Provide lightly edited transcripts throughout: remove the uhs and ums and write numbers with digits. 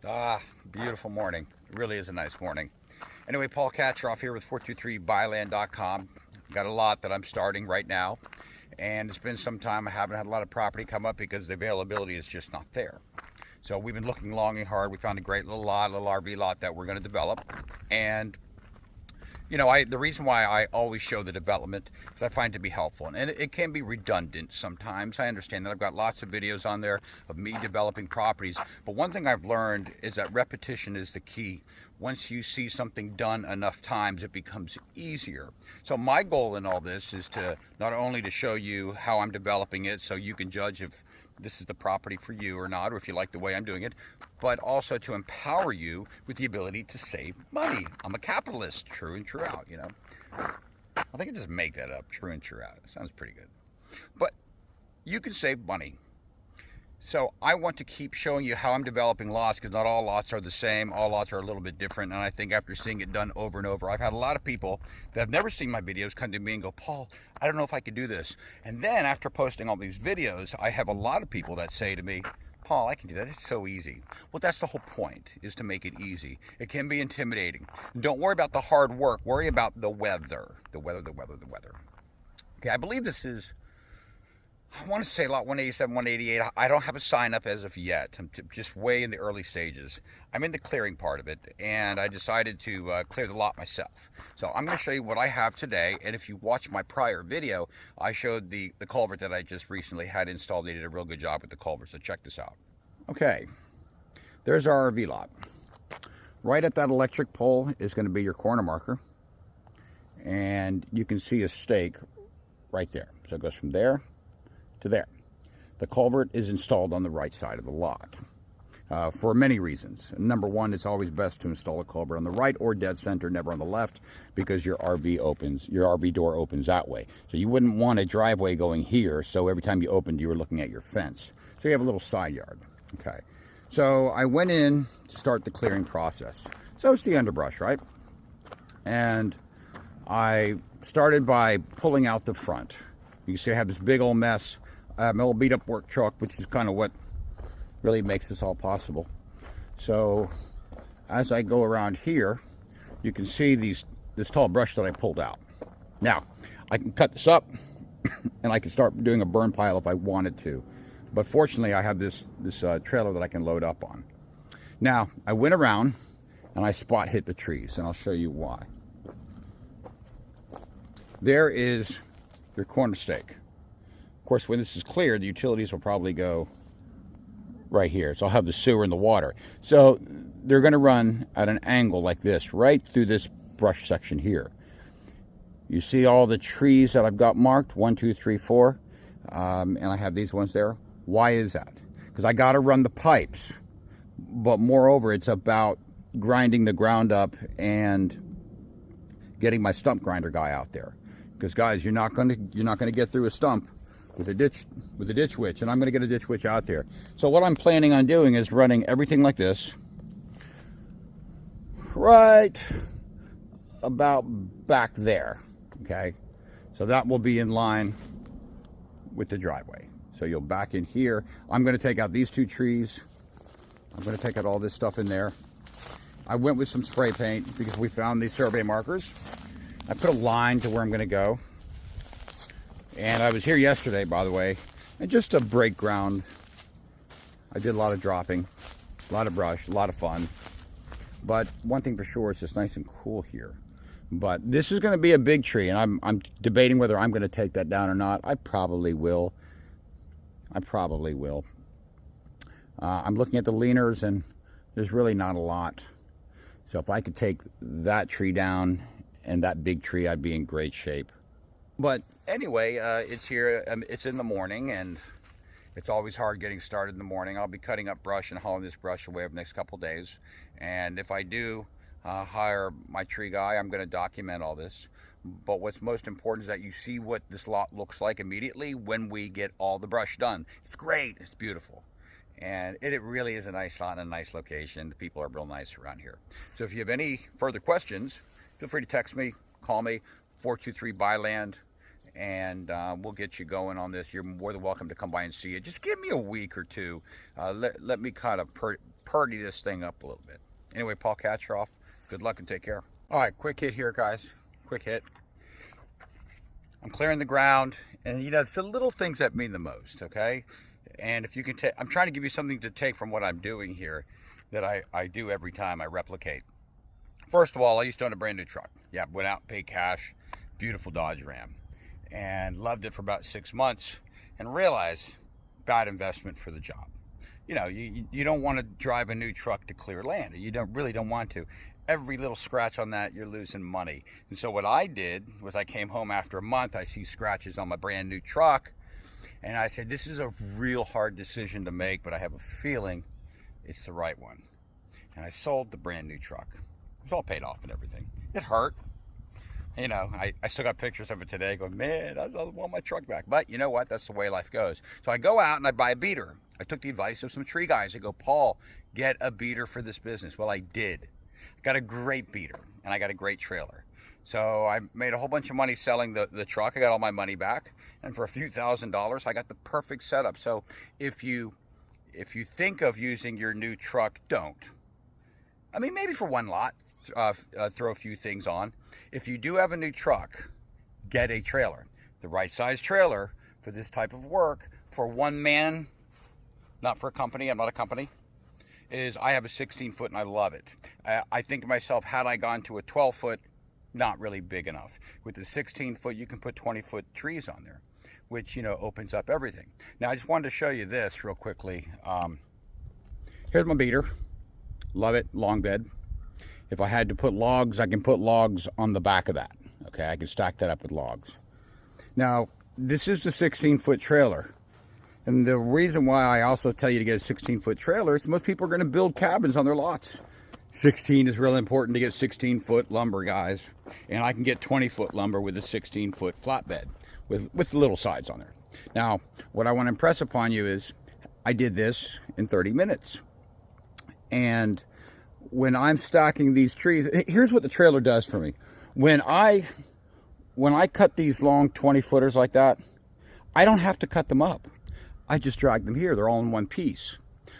Ah, beautiful morning. It really is a nice morning. Anyway, Paul Katcheroff here with 423buyland.com. Got a lot that I'm starting right now, and it's been some time. I haven't had a lot of property come up because the availability is just not there. So we've been looking long and hard. We found a great little lot, a little RV lot that we're going to develop, and the reason why I always show the development is I find it to be helpful, and it can be redundant sometimes. I understand that. I've got lots of videos on there of me developing properties, but one thing I've learned is that repetition is the key. Once you see something done enough times, it becomes easier. So my goal in all this is to not only to show you how I'm developing it so you can judge if this is the property for you or not, or if you like the way I'm doing it, but also to empower you with the ability to save money. I'm a capitalist, true and true out, I think I just make that up, true and true out. It sounds pretty good. But you can save money. So I want to keep showing you how I'm developing lots, because not all lots are the same. All lots are a little bit different. And I think after seeing it done over and over, I've had a lot of people that have never seen my videos come to me and go, Paul, I don't know if I could do this. And then after posting all these videos, I have a lot of people that say to me, Paul, I can do that. It's so easy. Well, that's the whole point, is to make it easy. It can be intimidating. Don't worry about the hard work. Worry about the weather. The weather. Okay, I believe this is, I want to say lot 187, 188. I don't have a sign up as of yet. I'm just way in the early stages. I'm in the clearing part of it, and I decided to clear the lot myself. So I'm going to show you what I have today, and if you watch my prior video, I showed the culvert that I just recently had installed. They did a real good job with the culvert, so check this out. Okay, there's our RV lot. Right at that electric pole is going to be your corner marker, and you can see a stake right there. So it goes from there to there. The culvert is installed on the right side of the lot for many reasons. Number one, it's always best to install a culvert on the right or dead center, never on the left, because your RV door opens that way. So you wouldn't want a driveway going here, so every time you opened, you were looking at your fence. So you have a little side yard. Okay. So I went in to start the clearing process. So it's the underbrush, right? And I started by pulling out the front. You can see I have this big old mess. I have my old beat up work truck, which is kind of what really makes this all possible. So as I go around here, you can see this tall brush that I pulled out. Now, I can cut this up and I can start doing a burn pile if I wanted to. But fortunately, I have this trailer that I can load up on. Now, I went around and I spot hit the trees, and I'll show you why. There is your corner stake. Of course, when this is cleared, the utilities will probably go right here. So I'll have the sewer and the water. So they're going to run at an angle like this, right through this brush section here. You see all the trees that I've got marked, 1, 2, 3, 4, and I have these ones there. Why is that? Because I got to run the pipes, but moreover, it's about grinding the ground up and getting my stump grinder guy out there. Because guys, you're not going to get through a stump with a ditch witch, and I'm going to get a ditch witch out there. So what I'm planning on doing is running everything like this, right about back there. Okay, so that will be in line with the driveway. So you'll back in here. I'm going to take out these two trees. I'm going to take out all this stuff in there. I went with some spray paint because we found these survey markers. I put a line to where I'm going to go. And I was here yesterday, by the way, and just to break ground. I did a lot of dropping, a lot of brush, a lot of fun. But one thing for sure, it's just nice and cool here. But this is going to be a big tree, and I'm debating whether I'm going to take that down or not. I probably will. I'm looking at the leaners, and there's really not a lot. So if I could take that tree down and that big tree, I'd be in great shape. But anyway, it's here, it's in the morning, and it's always hard getting started in the morning. I'll be cutting up brush and hauling this brush away over the next couple days. And if I do hire my tree guy, I'm going to document all this. But what's most important is that you see what this lot looks like immediately when we get all the brush done. It's great. It's beautiful. And it really is a nice lot and a nice location. The people are real nice around here. So if you have any further questions, feel free to text me, call me, 423-BUY-LAND, and we'll get you going on this. You're more than welcome to come by and see it. Just give me a week or two. Let me kind of purdy this thing up a little bit. Anyway, Paul Katroff, good luck and take care. All right, quick hit here, guys. Quick hit. I'm clearing the ground, and you know, it's the little things that mean the most, okay? And if you can take, I'm trying to give you something to take from what I'm doing here that I do every time I replicate. First of all, I used to own a brand new truck. Yeah, went out and paid cash, beautiful Dodge Ram, and loved it for about 6 months and realized bad investment for the job. You know, you don't want to drive a new truck to clear land. You really don't want to. Every little scratch on that, you're losing money. And so what I did was I came home after a month, I see scratches on my brand new truck, and I said, this is a real hard decision to make, but I have a feeling it's the right one. And I sold the brand new truck. It was all paid off and everything. It hurt. You know, I still got pictures of it today going, man, I want my truck back. But you know what? That's the way life goes. So I go out and I buy a beater. I took the advice of some tree guys. They go, Paul, get a beater for this business. Well, I did. I got a great beater and I got a great trailer. So I made a whole bunch of money selling the truck. I got all my money back. And for a few $1,000s, I got the perfect setup. So if you think of using your new truck, don't. I mean, maybe for one lot, throw a few things on. If you do have a new truck, get a trailer. The right size trailer for this type of work, for one man, not for a company, I'm not a company, is I have a 16-foot and I love it. I think to myself, had I gone to a 12-foot, not really big enough. With the 16-foot, you can put 20-foot trees on there, which, you know, opens up everything. Now, I just wanted to show you this real quickly. Here's my beater. Love it, long bed. If I had to put logs, I can put logs on the back of that. Okay, I can stack that up with logs. Now, this is the 16-foot trailer. And the reason why I also tell you to get a 16-foot trailer is most people are going to build cabins on their lots. 16 is really important to get 16-foot lumber, guys. And I can get 20-foot lumber with a 16-foot flatbed with little sides on there. Now, what I want to impress upon you is I did this in 30 minutes. And when I'm stacking these trees, here's what the trailer does for me. When I cut these long 20-footers like that, I don't have to cut them up. I just drag them here. They're all in one piece.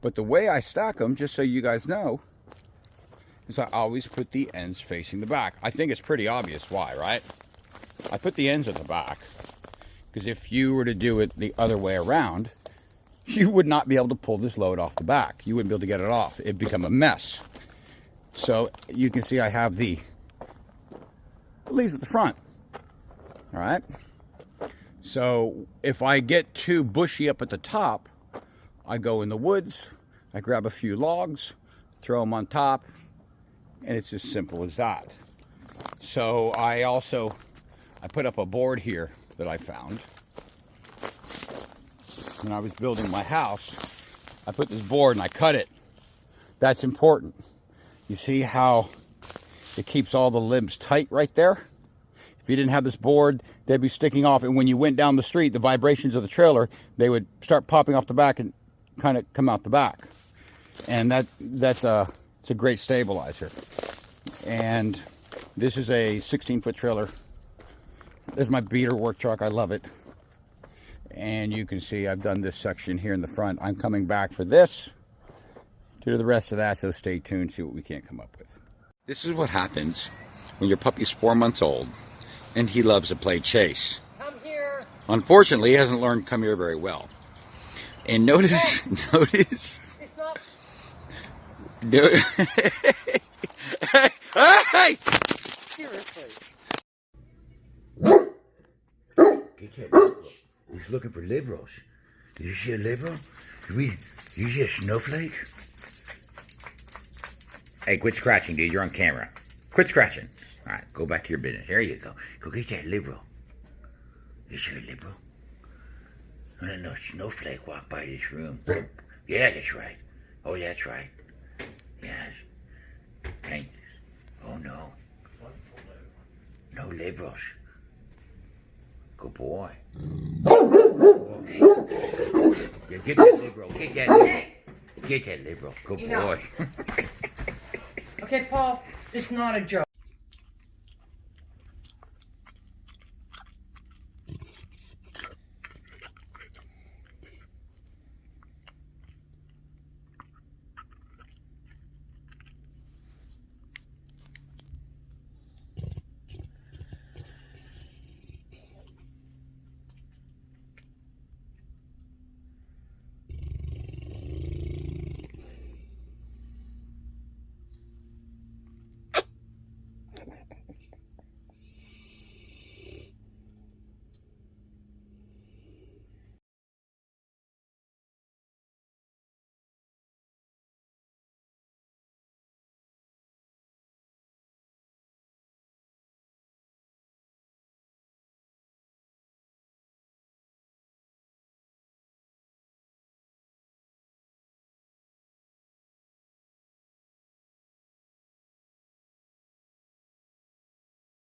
But the way I stack them, just so you guys know, is I always put the ends facing the back. I think it's pretty obvious why, right? I put the ends at the back because if you were to do it the other way around, you would not be able to pull this load off the back. You wouldn't be able to get it off. It'd become a mess. So you can see I have the leaves at the front. All right. So if I get too bushy up at the top, I go in the woods, I grab a few logs, throw them on top, and it's as simple as that. So I put up a board here that I found. When I was building my house, I put this board and I cut it. That's important. You see how it keeps all the limbs tight right there? If you didn't have this board, they'd be sticking off, and when you went down the street, the vibrations of the trailer, they would start popping off the back and kind of come out the back. And it's a great stabilizer. And this is a 16-foot trailer. This is my beater work truck. I love it. And you can see I've done this section here in the front. I'm coming back for this to do the rest of that, so stay tuned, see what we can come up with. This is what happens when your puppy's 4 months old and he loves to play chase. Come here. Unfortunately, he hasn't learned come here very well. And notice, It's not. Hey! Seriously. Get that liberal. He's looking for liberals. Did you see a liberal? Did you see a snowflake? Hey, quit scratching, dude. You're on camera. Quit scratching. All right, go back to your business. There you go. Go get that liberal. You see a liberal? I don't know, snowflake walked by this room. Yeah, that's right. Oh, that's right. Yes. Thanks. Oh, no. No liberals. Good boy. Yeah, get that liberal. Get that liberal. Get that liberal. Good boy. Okay, Paul, it's not a joke.